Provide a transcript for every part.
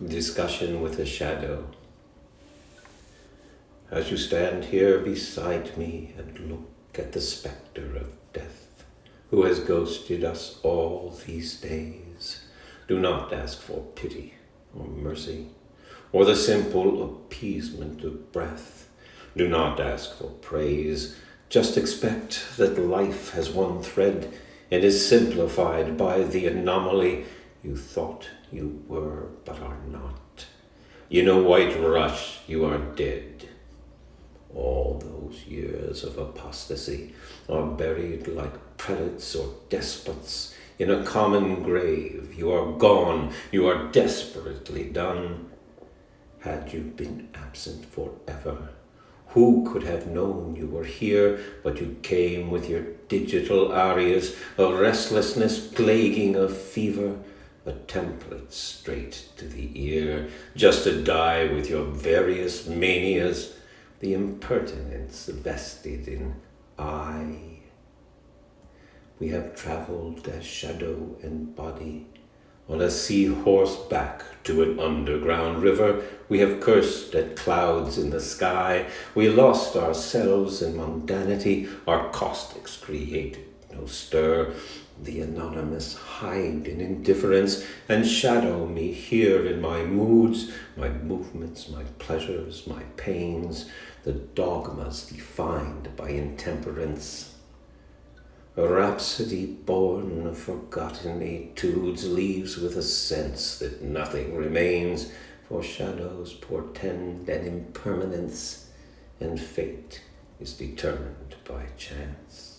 Discussion with a shadow. As you stand here beside me and look at the spectre of death, who has ghosted us all these days, do not ask for pity or mercy, or the simple appeasement of breath. Do not ask for praise. Just expect that life has one thread and is simplified by the anomaly you thought you were but are not. In a white rush, you are dead. All those years of apostasy are buried like prelates or despots in a common grave. You are gone. You are desperately done. Had you been absent forever, who could have known you were here? But you came with your digital arias, a restlessness plaguing a fever, a template straight to the ear, just to die with your various manias, the impertinence vested in I. We have traveled as shadow and body, on a seahorse back to an underground river. We have cursed at clouds in the sky. We lost ourselves in mundanity. Our caustics created no stir. The anonymous hide in indifference and shadow me here in my moods, my movements, my pleasures, my pains, the dogmas defined by intemperance. A rhapsody born of forgotten etudes leaves with a sense that nothing remains, for shadows portend an impermanence, and fate is determined by chance.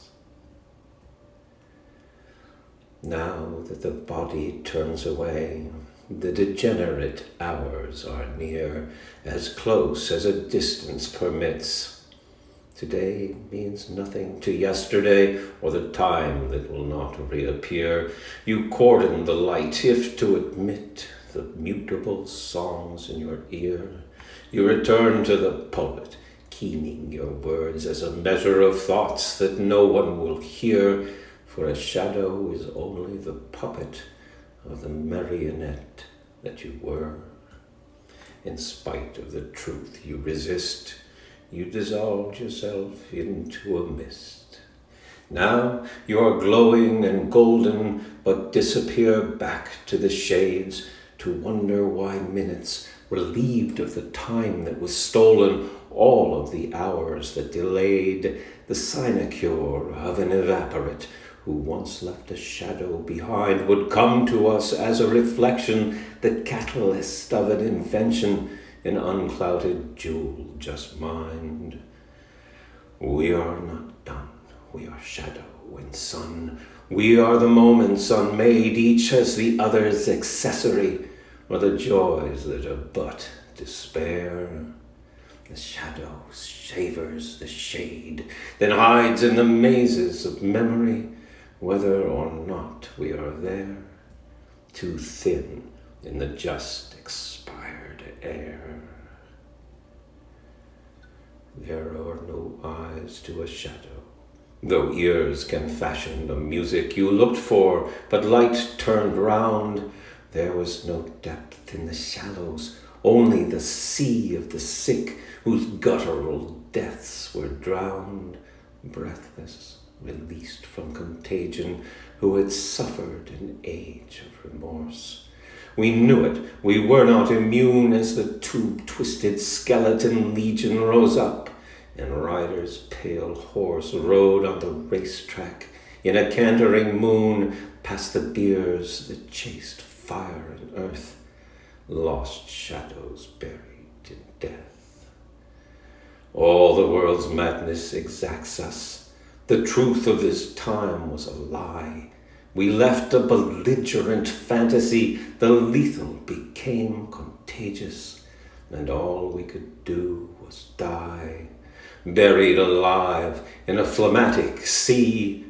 Now that the body turns away, the degenerate hours are near, as close as a distance permits. Today means nothing to yesterday or the time that will not reappear. You cordon the light if to admit the mutable songs in your ear. You return to the pulpit, keening your words as a measure of thoughts that no one will hear, for a shadow is only the puppet of the marionette that you were. In spite of the truth you resist, you dissolved yourself into a mist. Now you are glowing and golden, but disappear back to the shades to wonder why minutes, relieved of the time that was stolen, all of the hours that delayed, the sinecure of an evaporate who once left a shadow behind would come to us as a reflection, the catalyst of an invention, an unclouded jewel just mined. We are not done. We are shadow and sun. We are the moments unmade, each as the other's accessory, or the joys that are but despair. The shadow savors the shade, then hides in the mazes of memory, whether or not we are there, too thin in the just expired air. There are no eyes to a shadow, though ears can fashion the music you looked for, but light turned round. There was no depth in the shallows, only the sea of the sick, whose guttural deaths were drowned, breathless, released from contagion, who had suffered an age of remorse. We knew it. We were not immune as the tube-twisted skeleton legion rose up, and Ryder's pale horse rode on the racetrack in a cantering moon past the biers that chased fire and earth, lost shadows buried in death. All the world's madness exacts us. The truth of this time was a lie. We left a belligerent fantasy. The lethal became contagious, and all we could do was die, buried alive in a phlegmatic sea.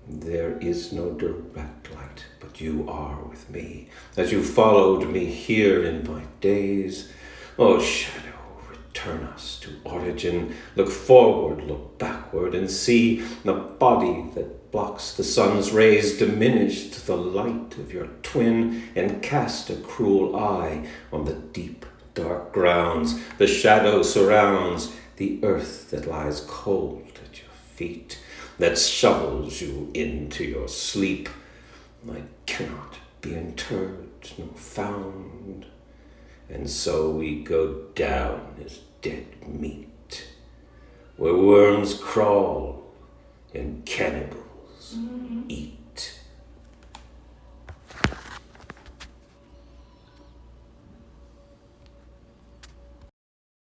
There is no direct light, but you are with me, as you followed me here in my days. Oh, shadow, return us to origin. Look forward, look backward, and see the body that blocks the sun's rays diminished the light of your twin, and cast a cruel eye on the deep, dark grounds. The shadow surrounds the earth that lies cold at your feet, that shovels you into your sleep. I cannot be interred nor found, and so we go down as dead meat, where worms crawl and cannibals eat.